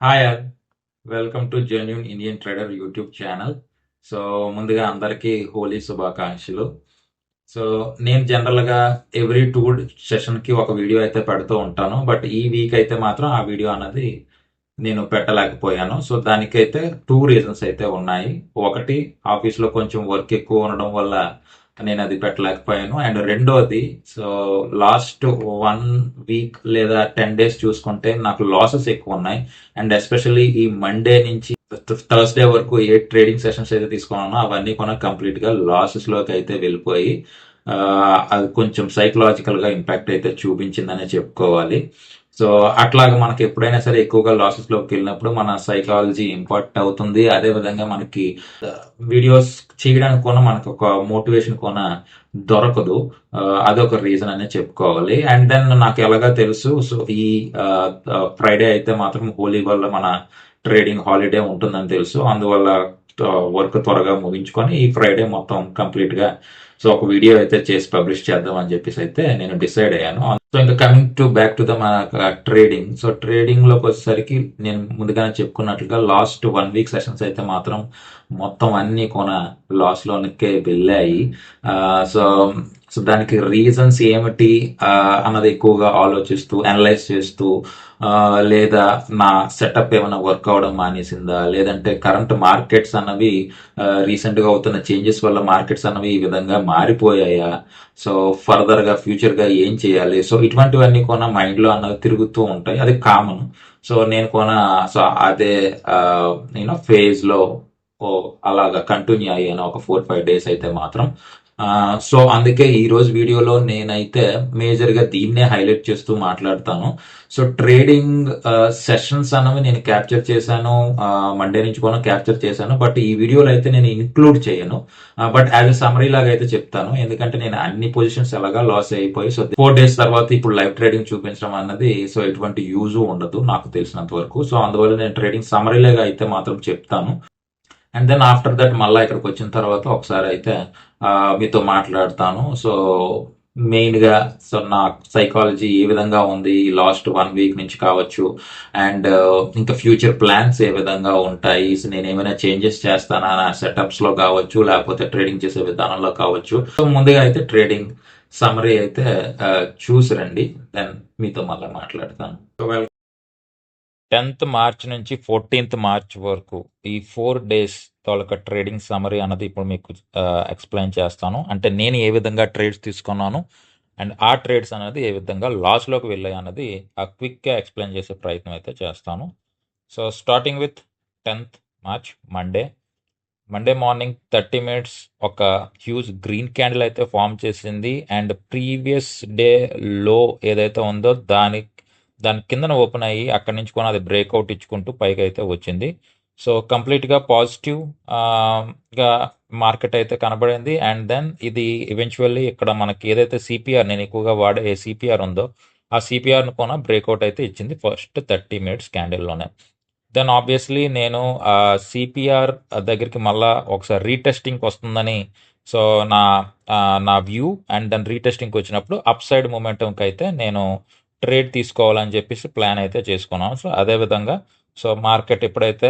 Hi all welcome to genuine Indian trader YouTube channel. So ముందుగా అందరికీ హోలీ శుభాకాంక్షలు. So నేను జనరల్గా ఎవ్రీ టూ సెషన్కి ఒక వీడియో అయితే పెడుతూ ఉంటాను. బట్ ఈ వీక్ అయితే మాత్రం ఆ వీడియో అన్నది నేను పెట్టలేకపోయాను. సో దానికైతే టూ రీజన్స్ అయితే ఉన్నాయి. ఒకటి, ఆఫీస్లో కొంచెం వర్క్ ఎక్కువ ఉండడం వల్ల నేను అది పెట్టలేకపోయాను. అండ్ రెండోది, సో లాస్ట్ 1 వీక్ లేదా 10 డేస్ చూసుకుంటే నాకు లాసెస్ ఎక్కువ ఉన్నాయి. అండ్ ఎస్పెషల్లీ ఈ మండే నుంచి థర్స్డే వరకు ఏ ట్రేడింగ్ సెషన్స్ అయితే తీసుకున్నానో అవన్నీ కూడా కంప్లీట్ గా లాసెస్ లోకి అయితే వెళ్ళిపోయి ఆ, అది కొంచెం సైకలాజికల్ గా ఇంపాక్ట్ అయితే చూపించిందనే చెప్పుకోవాలి. సో అట్లాగా మనకి ఎప్పుడైనా సరే ఎక్కువగా లాసెస్ లోకి వెళ్ళినప్పుడు మన సైకాలజీ ఇంపాక్ట్ అవుతుంది. అదే విధంగా మనకి వీడియోస్ చేయడానికి కూడా మనకు ఒక మోటివేషన్ కూడా దొరకదు. ఆ, అదొక రీజన్ అనే చెప్పుకోవాలి. అండ్ దెన్ నాకు ఎలాగా తెలుసు, సో ఈ ఫ్రైడే అయితే మాత్రం హోలీ వల్ల మన ట్రేడింగ్ హాలిడే ఉంటుందని తెలుసు. అందువల్ల వర్క్ త్వరగా ముగించుకొని ఈ ఫ్రైడే మొత్తం కంప్లీట్ గా సో ఒక వీడియో అయితే చేసి పబ్లిష్ చేద్దాం అని చెప్పేసి అయితే నేను డిసైడ్ అయ్యాను. సో ఇంకా coming to back to the మన ట్రేడింగ్. సో ట్రేడింగ్ లోకి వచ్చేసరికి నేను ముందుగానే చెప్పుకున్నట్లుగా లాస్ట్ 1 వీక్ సెషన్స్ అయితే మాత్రం మొత్తం అన్ని కొన లాస్ లోనికే వెళ్ళాయి. సో సో దానికి రీజన్స్ ఏమిటి అన్నది ఎక్కువగా ఆలోచిస్తూ అనలైజ్ చేస్తూ లేదా నా సెటప్ ఏమైనా వర్క్ అవడం మానేసిందా, లేదంటే కరెంట్ మార్కెట్స్ అన్నవి రీసెంట్ గా అవుతున్న చేంజెస్ వల్ల మార్కెట్స్ అన్నవి ఈ విధంగా మారిపోయాయా, సో ఫర్దర్ గా ఫ్యూచర్ గా ఏం చేయాలి, సో ఇటువంటివన్నీ కూడా మైండ్ లో అన్నవి తిరుగుతూ ఉంటాయి. అది కామన్. సో నేను కూడా సో అదే ఫేజ్ లో అలాగా కంటిన్యూ అయ్యాను ఒక 4-5 డేస్ అయితే మాత్రం. సో అందుకే ఈ రోజు వీడియోలో నేనైతే మేజర్ గా దీన్నే హైలైట్ చేస్తూ మాట్లాడతాను. సో ట్రేడింగ్ సెషన్స్ అన్నవి నేను క్యాప్చర్ చేశాను, మండే నుంచి కూడా క్యాప్చర్ చేశాను. బట్ ఈ వీడియోలో అయితే నేను ఇంక్లూడ్ చేయను. బట్ యాజ్ ఎ సమరీ లాగా అయితే చెప్తాను, ఎందుకంటే నేను అన్ని పొజిషన్స్ ఎలాగా లాస్ అయిపోయి సో 4 డేస్ తర్వాత ఇప్పుడు లైవ్ ట్రేడింగ్ చూపించడం అన్నది సో ఎటువంటి యూజ్ ఉండదు నాకు తెలిసినంత వరకు. సో అందువల్ల నేను ట్రేడింగ్ సమరీ లాగా అయితే మాత్రం చెప్తాను. అండ్ దెన్ ఆఫ్టర్ దట్ మళ్ళీ ఇక్కడికి వచ్చిన తర్వాత ఒకసారి అయితే మీతో మాట్లాడతాను. సో మెయిన్ గా సో నా సైకాలజీ ఏ విధంగా ఉంది ఈ లాస్ట్ 1 వీక్ నుంచి కావచ్చు, అండ్ ఇంకా ఫ్యూచర్ ప్లాన్స్ ఏ విధంగా ఉంటాయి, సో నేను ఏమైనా చేంజెస్ చేస్తానా నా సెటప్స్ లో కావచ్చు, లేకపోతే ట్రేడింగ్ చేసే విధానంలో కావచ్చు. సో ముందుగా అయితే ట్రేడింగ్ సమరీ అయితే చూసి రండి, దెన్ మీతో మళ్ళీ మాట్లాడతాను. సో 10th మార్చ్ నుంచి 14th మార్చ్ వరకు ఈ 4 డేస్ తాలూకా ట్రేడింగ్ సమరీ అన్నది ఇప్పుడు మీకు ఎక్స్ప్లెయిన్ చేస్తాను. అంటే నేను ఏ విధంగా ట్రేడ్స్ తీసుకున్నాను అండ్ ఆ ట్రేడ్స్ అనేది ఏ విధంగా లాస్లోకి వెళ్ళాయి అన్నది క్విక్గా ఎక్స్ప్లెయిన్ చేసే ప్రయత్నం అయితే చేస్తాను. So starting with 10th March Monday morning 30 minutes ఒక హ్యూజ్ గ్రీన్ క్యాండిల్ అయితే ఫామ్ చేసింది. అండ్ ప్రీవియస్ డే లో ఏదైతే ఉందో దాని కిందన ఓపెన్ అయ్యి అక్కడి నుంచి కూడా అది బ్రేక్అవుట్ ఇచ్చుకుంటూ పైకి అయితే వచ్చింది. సో కంప్లీట్గా పాజిటివ్ గా మార్కెట్ అయితే కనబడింది. అండ్ దెన్ ఇది ఈవెన్చువల్లీ ఇక్కడ మనకి ఏదైతే సిపిఆర్ నేను ఎక్కువగా వాడే ఏ సిపిఆర్ ఉందో ఆ సిపిఆర్ను కూడా బ్రేక్అవుట్ అయితే ఇచ్చింది ఫస్ట్ 30 minutes క్యాండిల్లోనే. దెన్ ఆబ్వియస్లీ నేను సిపిఆర్ దగ్గరికి మళ్ళా ఒకసారి రీటెస్టింగ్కి వస్తుందని సో నా నా వ్యూ. అండ్ దెన్ రీటెస్టింగ్కి వచ్చినప్పుడు అప్ సైడ్ మూమెంటంకి అయితే నేను ట్రేడ్ తీసుకోవాలని చెప్పేసి ప్లాన్ అయితే చేసుకున్నాను. సో అదేవిధంగా సో మార్కెట్ ఎప్పుడైతే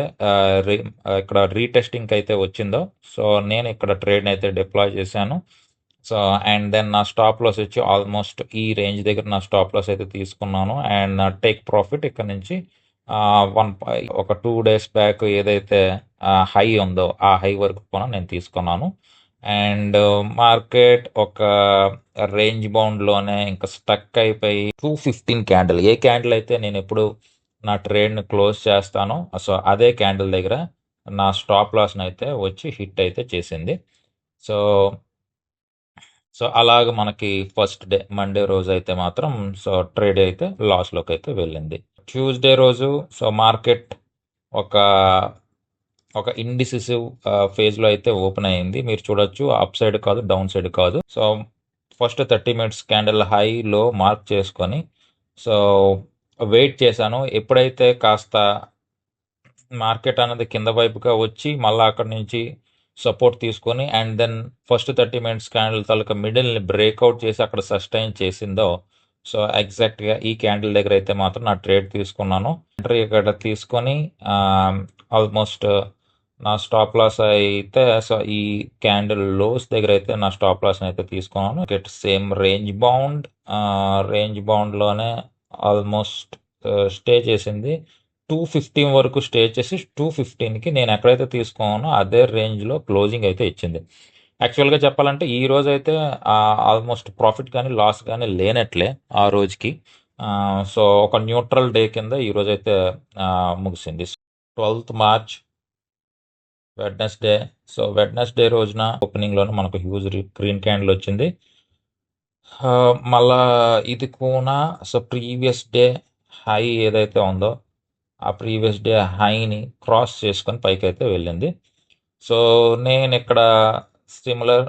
ఇక్కడ రీటెస్టింగ్కి అయితే వచ్చిందో సో నేను ఇక్కడ ట్రేడ్ అయితే డిప్లాయ్ చేశాను. సో అండ్ దెన్ నా స్టాప్ లాస్ వచ్చి ఆల్మోస్ట్ ఈ రేంజ్ దగ్గర నా స్టాప్ లాస్ అయితే తీసుకున్నాను. అండ్ నా టేక్ ప్రాఫిట్ ఇక్కడ నుంచి ఒక 2 days బ్యాక్ ఏదైతే హై ఉందో ఆ హై వరకు కూడా నేను తీసుకున్నాను. అండ్ మార్కెట్ ఒక రేంజ్ బౌండ్లోనే ఇంకా స్టక్ అయిపోయి 215 క్యాండిల్ ఏ క్యాండిల్ అయితే నేను ఎప్పుడు నా ట్రేడ్ని క్లోజ్ చేస్తానో సో అదే క్యాండిల్ దగ్గర నా స్టాప్ లాస్ని అయితే వచ్చి హిట్ అయితే చేసింది. సో సో అలాగ మనకి ఫస్ట్ డే మండే రోజు అయితే మాత్రం సో ట్రేడ్ అయితే లాస్లోకి అయితే వెళ్ళింది. ట్యూస్డే రోజు సో మార్కెట్ ఒక ఒక ఇండిసిసివ్ ఫేజ్లో అయితే ఓపెన్ అయింది. మీరు చూడొచ్చు, అప్ సైడ్ కాదు, డౌన్ సైడ్ కాదు. So first 30 minutes candle high లో మార్క్ చేసుకొని సో వెయిట్ చేశాను. ఎప్పుడైతే కాస్త మార్కెట్ అనేది కింద వైపుగా వచ్చి మళ్ళీ అక్కడి నుంచి సపోర్ట్ తీసుకొని and then first 30 minutes candle తాలూకా మిడిల్ని బ్రేక్అవుట్ చేసి అక్కడ సస్టైన్ చేసిందో సో ఎగ్జాక్ట్గా ఈ క్యాండిల్ దగ్గర అయితే మాత్రం నా ట్రేడ్ తీసుకున్నాను. ఎంట్రీ ఇక్కడ తీసుకొని ఆల్మోస్ట్ నా స్టాప్ లాస్ అయితే, సో ఈ క్యాండిల్ లోస్ దగ్గర అయితే నా స్టాప్ లాస్ అయితే తీసుకున్నాను. గెట్ సేమ్ రేంజ్ బౌండ్లోనే ఆల్మోస్ట్ స్టే చేసింది. 215 వరకు స్టే చేసి 215కి నేను ఎక్కడైతే తీసుకున్నానో అదే రేంజ్లో క్లోజింగ్ అయితే ఇచ్చింది. యాక్చువల్గా చెప్పాలంటే ఈ రోజు అయితే ఆల్మోస్ట్ ప్రాఫిట్ కానీ లాస్ కానీ లేనట్లే ఆ రోజుకి. సో ఒక న్యూట్రల్ డే కింద ఈ రోజు అయితే ముగిసింది. 12th March Wednesday. So Wednesday రోజున ఓపెనింగ్లోనే మనకు హ్యూజ్ గ్రీన్ క్యాండిల్ వచ్చింది. మళ్ళా ఇది కూడా సో ప్రీవియస్ డే హై ఏదైతే ఉందో ఆ ప్రీవియస్ డే హైని క్రాస్ చేసుకొని పైకి అయితే వెళ్ళింది. సో నేను ఇక్కడ సిమిలర్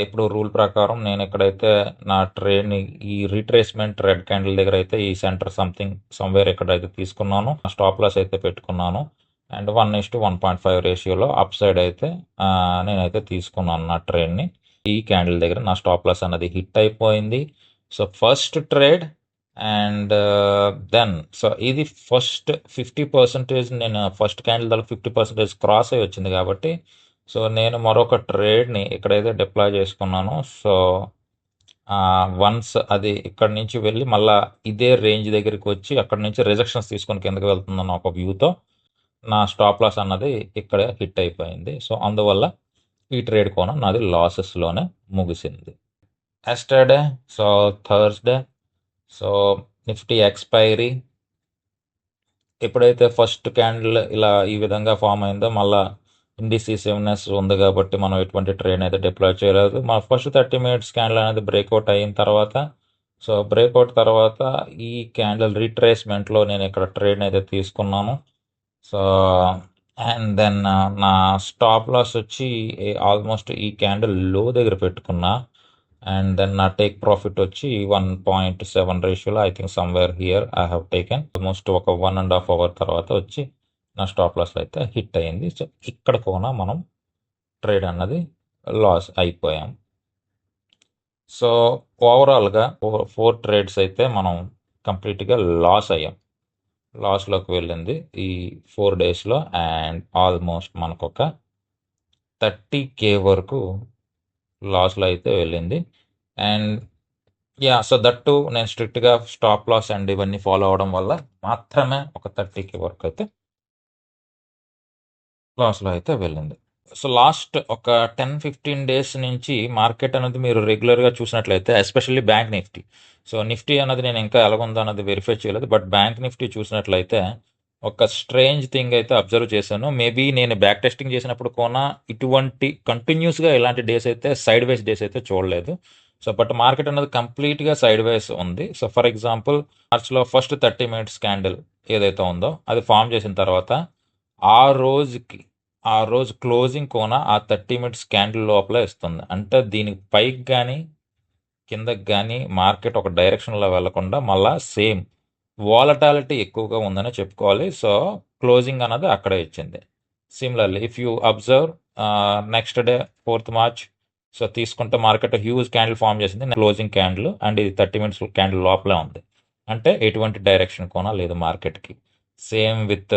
ఇప్పుడు రూల్ ప్రకారం నేను ఎక్కడైతే నా ట్రేడ్ని ఈ రీట్రేస్మెంట్ రెడ్ క్యాండిల్ దగ్గర అయితే ఈ సెంటర్ సమ్వేర్ ఎక్కడైతే తీసుకున్నాను, స్టాప్ లాస్ అయితే పెట్టుకున్నాను. అండ్ 1:1.5 రేషియోలో అప్ సైడ్ అయితే నేనైతే తీసుకున్నాను నా ట్రేడ్ని. ఈ క్యాండిల్ దగ్గర నా స్టాప్ లాస్ అనేది హిట్ అయిపోయింది. So first trade and then so ఇది ఫస్ట్ 50% నేను ఫస్ట్ క్యాండిల్ దాకా 50% క్రాస్ అయి వచ్చింది కాబట్టి సో నేను మరొక ట్రేడ్ని ఇక్కడైతే డిప్లాయ్ చేసుకున్నాను. సో వన్స్ అది ఇక్కడ నుంచి వెళ్ళి మళ్ళీ ఇదే రేంజ్ దగ్గరికి వచ్చి అక్కడ నుంచి రిజెక్షన్స్ తీసుకొని కిందకి వెళ్తుందన్న ఒక వ్యూతో నా స్టాప్ లాస్ అన్నది ఇక్కడ హిట్ అయిపోయింది. సో అందువల్ల ఈ ట్రేడ్ కోణం నాది లాసెస్లోనే ముగిసింది. Yesterday so Thursday so Nifty expiry ఎప్పుడైతే ఫస్ట్ క్యాండిల్ ఇలా ఈ విధంగా ఫామ్ అయిందో మళ్ళీ ఇండిసిసివ్నెస్ ఉంది కాబట్టి మనం ఎటువంటి ట్రేడ్ అయితే డిప్లాయ్ చేయలేదు. మన ఫస్ట్ 30 minutes క్యాండిల్ అనేది బ్రేక్అవుట్ అయిన తర్వాత సో బ్రేక్అవుట్ తర్వాత ఈ క్యాండిల్ రీట్రేస్మెంట్లో నేను ఇక్కడ ట్రేడ్ అయితే తీసుకున్నాను. సో అండ్ దెన్ నా స్టాప్ లాస్ వచ్చి ఆల్మోస్ట్ ఈ క్యాండిల్ లో దగ్గర పెట్టుకున్నా. అండ్ దెన్ నా టేక్ ప్రాఫిట్ వచ్చి 1.7 రేషియోలో I think somewhere here I have taken. Almost ఒక 1.5 hour తర్వాత వచ్చి నా స్టాప్ లాస్ అయితే హిట్ అయ్యింది. సో ఇక్కడ కూడా మనం ట్రేడ్ అన్నది లాస్ అయిపోయాం. సో ఓవరాల్గా 4 ట్రేడ్స్ అయితే మనం కంప్లీట్గా లాస్ అయ్యాం. లాస్లోకి వెళ్ళింది ఈ 4 daysలో. అండ్ ఆల్మోస్ట్ మనకు ఒక 30K వరకు లాస్లో అయితే వెళ్ళింది. అండ్ సో దట్టు నేను స్ట్రిక్ట్గా స్టాప్ లాస్ అండ్ ఇవన్నీ ఫాలో అవడం వల్ల మాత్రమే ఒక 30K వరకు అయితే లాస్లో అయితే వెళ్ళింది. సో లాస్ట్ ఒక 10-15 days నుంచి మార్కెట్ అనేది మీరు రెగ్యులర్గా చూసినట్లయితే especially bank Nifty. So Nifty అన్నది నేను ఇంకా ఎలాగుందో అన్నది వెరిఫై చేయలేదు, బట్ బ్యాంక్ నిఫ్టీ చూసినట్లయితే ఒక స్ట్రేంజ్ థింగ్ అయితే అబ్జర్వ్ చేశాను. మేబీ నేను బ్యాక్ టెస్టింగ్ చేసినప్పుడు కూడా ఇటువంటి కంటిన్యూస్గా ఇలాంటి డేస్ అయితే సైడ్ వేస్ డేస్ అయితే చూడలేదు. సో బట్ మార్కెట్ అనేది కంప్లీట్గా సైడ్ వేస్ ఉంది. సో ఫర్ ఎగ్జాంపుల్ మార్చ్లో ఫస్ట్ 30 minutes క్యాండిల్ ఏదైతే ఉందో అది ఫామ్ చేసిన తర్వాత ఆ రోజు క్లోజింగ్ కోన ఆ 30 minutes క్యాండిల్ లోపల ఇస్తుంది. అంటే దీనికి పైకి కానీ కిందకి కానీ మార్కెట్ ఒక డైరెక్షన్లో వెళ్లకుండా మళ్ళా సేమ్ వాలటాలిటీ ఎక్కువగా ఉందని చెప్పుకోవాలి. సో క్లోజింగ్ అన్నది అక్కడే ఇచ్చింది. Similarly if you observe next day 4th March so తీసుకుంటే మార్కెట్ హ్యూజ్ క్యాండిల్ ఫామ్ చేసింది. క్లోజింగ్ క్యాండిల్ అండ్ ఇది 30 minutes క్యాండిల్ లోపలే ఉంది. అంటే ఎటువంటి డైరెక్షన్ కోన లేదు మార్కెట్కి. Same with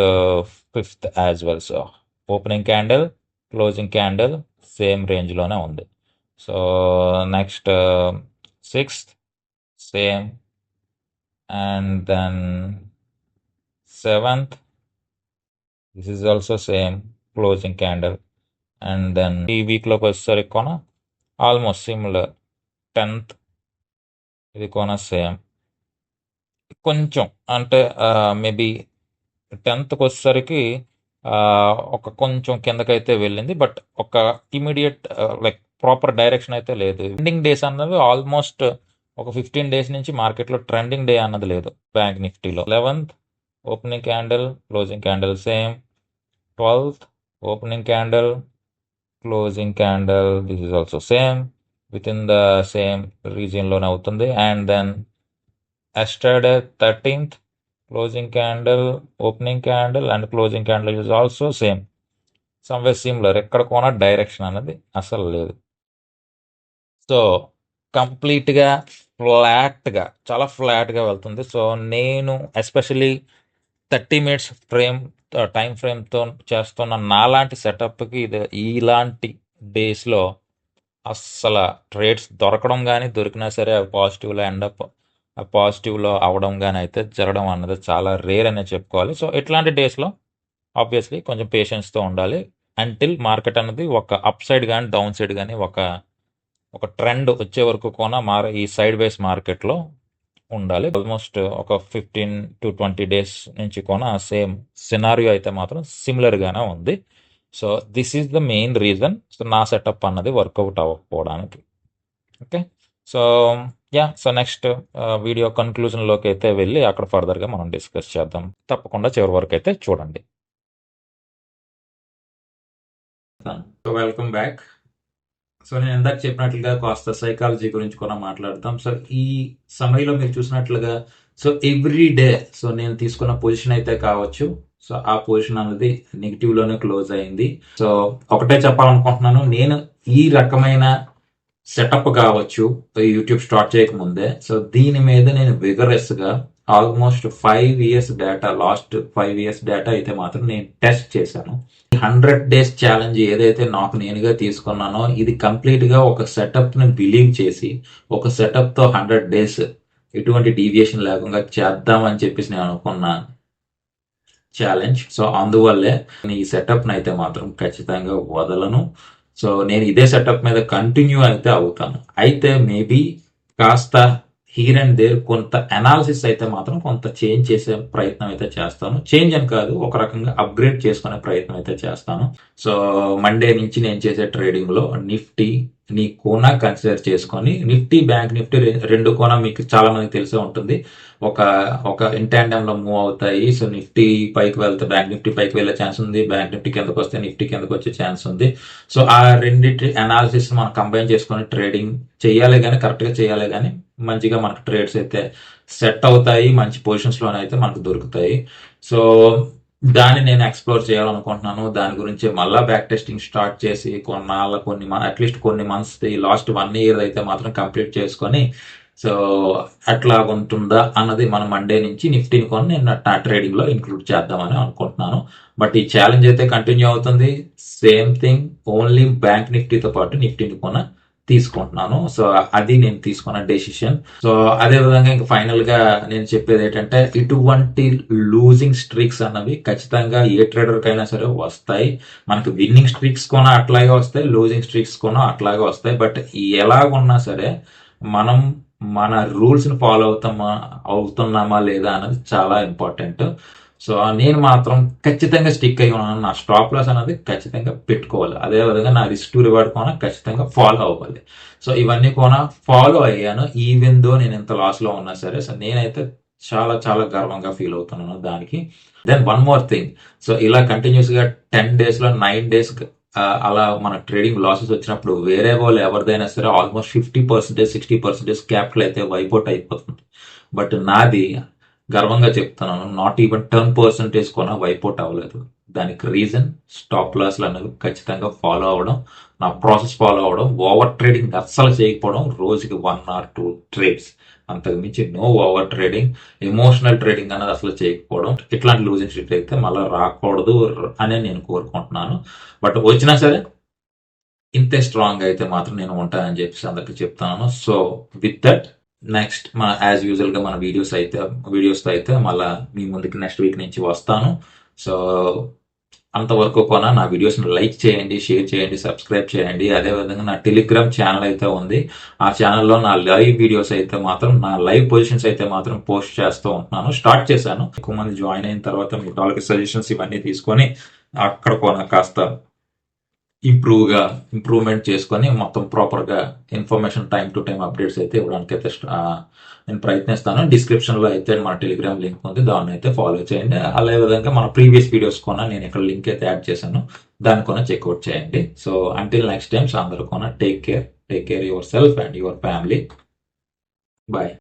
5th as well. So opening candle closing candle same రేంజ్లోనే ఉంది. So next 6th same. And then 7th this is also same closing candle. And then ఈ వీక్లోకి వచ్చేసరికి కొన ఆల్మోస్ట్ సిమిలర్. 10th ఇది కొన సేమ్. కొంచెం అంటే మేబీ 10th వచ్చేసరికి ఒక కొంచెం కిందకైతే వెళ్ళింది, బట్ ఒక ఇమీడియట్ లైక్ ప్రాపర్ డైరెక్షన్ అయితే లేదు. ట్రెండింగ్ డేస్ అన్నది ఆల్మోస్ట్ ఒక 15 days నుంచి మార్కెట్లో ట్రెండింగ్ డే అన్నది లేదు బ్యాంక్ నిఫ్టీలో. 11th opening candle closing candle same. 12th opening candle closing candle this is also same with in the same రీజియన్లోనే అవుతుంది. And then yesterday 13th closing candle, opening candle and closing candle is also same. Somewhere similar. ఎక్కడ కొన direction అనేది అసలు లేదు. So కంప్లీట్గా ఫ్లాట్గా, చాలా ఫ్లాట్గా వెళ్తుంది. సో నేను ఎస్పెషలీ 30 మినిట్స్ టైం ఫ్రేమ్తో చేస్తున్న నాలాంటి సెటప్కి ఇది ఇలాంటి డేస్లో అస్సలు ట్రేడ్స్ దొరకడం కానీ, దొరికినా సరే అవి పాజిటివ్లో ఎండప్ పాజిటివ్లో అవడం కానీ అయితే జరగడం అన్నది చాలా రేర్ అనే చెప్పుకోవాలి. సో ఇట్లాంటి డేస్లో ఆబ్వియస్లీ కొంచెం పేషెన్స్తో ఉండాలి అంటిల్ మార్కెట్ అన్నది ఒక అప్ సైడ్ కానీ డౌన్ సైడ్ కానీ ఒక ట్రెండ్ వచ్చే వరకు కూడా ఈ సైడ్ వేస్ మార్కెట్లో ఉండాలి. ఆల్మోస్ట్ ఒక 15 to 20 days నుంచి కూడా సేమ్ సినారియో అయితే మాత్రం సిమిలర్గానే ఉంది. So this is the main reason so నా సెటప్ అన్నది వర్కౌట్ అవ్వకపోవడానికి. Okay, so so next video కన్క్లూజన్లోకి అయితే వెళ్ళి అక్కడ ఫర్దర్గా మనం డిస్కస్ చేద్దాం. తప్పకుండా చివరి వరకు అయితే చూడండి. So welcome back. సో నేను ఇందాక చెప్పినట్లుగా కాస్త సైకాలజీ గురించి కూడా మాట్లాడతాం. సో ఈ సమయంలో మీరు చూసినట్లుగా సో ఎవ్రీ డే సో నేను తీసుకున్న పొజిషన్ అయితే కావచ్చు, సో ఆ పొజిషన్ అనేది నెగిటివ్లోనే క్లోజ్ అయింది. సో ఒకటే చెప్పాలనుకుంటున్నాను, నేను ఈ రకమైన సెటప్ కావచ్చు యూట్యూబ్ స్టార్ట్ చేయకముందే సో దీని మీద నేను విగరస్గా almost 5 years data, last 5 years data అయితే మాత్రం నేను టెస్ట్ చేశాను. 100 days ఛాలెంజ్ ఏదైతే నాకు నేనుగా తీసుకున్నానో ఇది కంప్లీట్గా ఒక సెటప్ని బిలీవ్ చేసి ఒక సెటప్తో 100 days ఎటువంటి డీవియేషన్ లేకుండా చేద్దామని చెప్పేసి నేను అనుకున్న ఛాలెంజ్. సో అందువల్లే ఈ సెటప్ని అయితే మాత్రం ఖచ్చితంగా వదలను. సో నేను ఇదే సెటప్ మీద కంటిన్యూ అయితే అవుతాను. అయితే మేబీ కాస్త హీర్ అండ్ దేర్ కొంత అనాలిసిస్ అయితే మాత్రం కొంత చేంజ్ చేసే ప్రయత్నం అయితే చేస్తాను. చేంజ్ అని కాదు, ఒక రకంగా అప్గ్రేడ్ చేసుకునే ప్రయత్నం అయితే చేస్తాను. సో మండే నుంచి నేను చేసే ట్రేడింగ్లో నిఫ్టీ నీ కోనా కన్సిడర్ చేసుకొని, నిఫ్టీ బ్యాంక్ నిఫ్టీ రెండు కోనా మీకు చాలా మందికి తెలిసే ఉంటుంది, ఒక ఇంటాండెంలో మూవ్ అవుతాయి. సో నిఫ్టీ పైకి వెళ్తే బ్యాంక్ నిఫ్టీ పైకి వెళ్ళే ఛాన్స్ ఉంది, బ్యాంక్ నిఫ్టీ కిందకు వస్తే నిఫ్టీ కిందకు వచ్చే ఛాన్స్ ఉంది. సో ఆ రెండింటి అనాలిసిస్ మనం కంబైన్ చేసుకొని ట్రేడింగ్ చేయాలి కానీ, కరెక్ట్గా చేయాలి కానీ మంచిగా మనకు ట్రేడ్స్ అయితే సెట్ అవుతాయి, మంచి పొజిషన్స్లోనే అయితే మనకు దొరుకుతాయి. సో దాన్ని నేను ఎక్స్ప్లోర్ చేయాలనుకుంటున్నాను. దాని గురించి మళ్ళీ బ్యాక్ టెస్టింగ్ స్టార్ట్ చేసి అట్లీస్ట్ కొన్ని మంత్స్ లాస్ట్ 1 year అయితే మాత్రం కంప్లీట్ చేసుకొని సో అట్లా ఉంటుందా అన్నది మనం మండే నుంచి నిఫ్టీని కొని నేను నా ట్రేడింగ్లో ఇంక్లూడ్ చేద్దామని అనుకుంటున్నాను. బట్ ఈ ఛాలెంజ్ అయితే కంటిన్యూ అవుతుంది. సేమ్ థింగ్, ఓన్లీ బ్యాంక్ నిఫ్టీతో పాటు నిఫ్టీని కొన తీసుకుంటున్నాను. సో అది నేను తీసుకున్న డెసిషన్. సో అదే విధంగా ఇంకా ఫైనల్ గా నేను చెప్పేది ఏంటంటే, ఇటువంటి లూజింగ్ స్ట్రీక్స్ అన్నవి ఖచ్చితంగా ఏ ట్రేడర్ కైనా సరే వస్తాయి. మనకి విన్నింగ్ స్ట్రీక్స్ కొన అట్లాగే వస్తాయి, లూజింగ్ స్ట్రీక్స్ కొన అట్లాగే వస్తాయి. బట్ ఎలాగున్నా సరే మనం మన రూల్స్ ని ఫాలో అవుతున్నామా లేదా అన్నది చాలా ఇంపార్టెంట్. సో నేను మాత్రం ఖచ్చితంగా స్టిక్ అయి ఉన్నాను. నా స్టాప్ లాస్ అనేది ఖచ్చితంగా పెట్టుకోవాలి. అదేవిధంగా నా రిస్క్ టు రివార్డ్ కూడా ఖచ్చితంగా ఫాలో అవ్వాలి. సో ఇవన్నీ కూడా ఫాలో అయ్యాను, ఈవెన్ దో నేను ఎంత లాస్లో ఉన్నా సరే. సో నేనైతే చాలా చాలా గర్వంగా ఫీల్ అవుతున్నాను దానికి. Then one more thing, so ఇలా కంటిన్యూస్గా 10 daysలో 9 days అలా మన ట్రేడింగ్ లాసెస్ వచ్చినప్పుడు వేరే వాళ్ళు ఎవరిదైనా సరే ఆల్మోస్ట్ 50%, 60% క్యాపిటల్ అయితే వైపౌట్ అయిపోతుంది. బట్ నాది గర్వంగా చెప్తున్నాను, నాట్ ఈవెన్ 10% కూడా వైపౌట్ అవ్వలేదు. దానికి రీజన్ స్టాప్ లాస్లు అనేవి ఖచ్చితంగా ఫాలో అవ్వడం, నా ప్రాసెస్ ఫాలో అవ్వడం, ఓవర్ ట్రేడింగ్ అస్సలు చేయకపోవడం, రోజుకి 1 or 2 ట్రేడ్స్, అంతకు మించి no over trading, emotional trading అనేది అసలు చేయకపోవడం. ఇట్లాంటి లూజింగ్ స్ట్రీట్ అయితే మళ్ళీ రాకూడదు అని నేను కోరుకుంటున్నాను. బట్ వచ్చినా సరే ఇంతే స్ట్రాంగ్ అయితే మాత్రం నేను ఉంటానని చెప్పేసి అందరికి చెప్తాను. సో విత్ దట్ నెక్స్ట్ మన యాజ్ యూజువల్ గా మన వీడియోస్తో అయితే మళ్ళీ మీ ముందుకి నెక్స్ట్ వీక్ నుంచి వస్తాను. సో అంతవరకు కూడా నా వీడియోస్ని లైక్ చేయండి, షేర్ చేయండి, సబ్స్క్రైబ్ చేయండి. అదేవిధంగా నా టెలిగ్రామ్ ఛానల్ అయితే ఉంది. ఆ ఛానల్లో నా లైవ్ వీడియోస్ అయితే మాత్రం, నా లైవ్ పొజిషన్స్ అయితే మాత్రం పోస్ట్ చేస్తూ ఉంటున్నాను. స్టార్ట్ చేశాను, ఎక్కువ మంది జాయిన్ అయిన తర్వాత మీ వాళ్ళకి సజెషన్స్ ఇవన్నీ తీసుకొని అక్కడ కూడా కాస్త ఇంప్రూవ్మెంట్ చేసుకొని మొత్తం ప్రాపర్గా information time to time updates అయితే ఇవ్వడానికి అయితే నేను ప్రయత్నిస్తాను. డిస్క్రిప్షన్లో అయితే మన టెలిగ్రామ్ లింక్ ఉంది, దాన్ని అయితే ఫాలో చేయండి. అదే విధంగా మన ప్రీవియస్ వీడియోస్ కొన నేను ఇక్కడ లింక్ అయితే యాడ్ చేశాను, దాన్ని కొన చెక్అవుట్ చేయండి. So until next time, so అందరూ కొన take care yourself and your family. Bye.